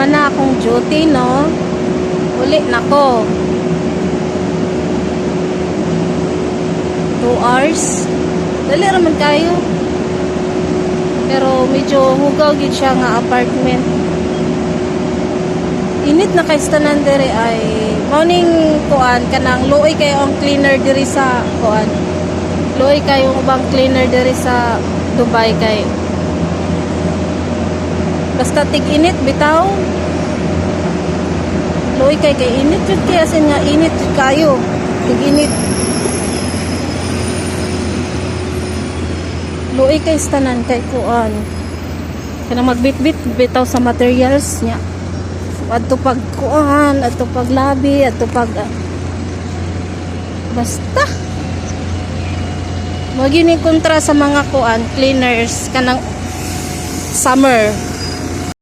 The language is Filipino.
na akong duty, no? Uli na ko. 2 hours. Dali raman kayo. Pero medyo hugaw gid siya nga apartment. Init na kay tanan dere ay morning kuan kanang luoy kayo ang cleaner diri sa kuan. Luoy kayo ubang cleaner diri sa Dubai kay basta tig-init bitaw. Luoy kay init jud kay asin nga init jud kayo. Tig-init. Luoy kay tanan kay kuan. Kanang magbitbit bitaw sa materials niya. Adto pag kuan, adto pag labi, adto pag basta magini kontra sa mga kuan cleaners kanang summer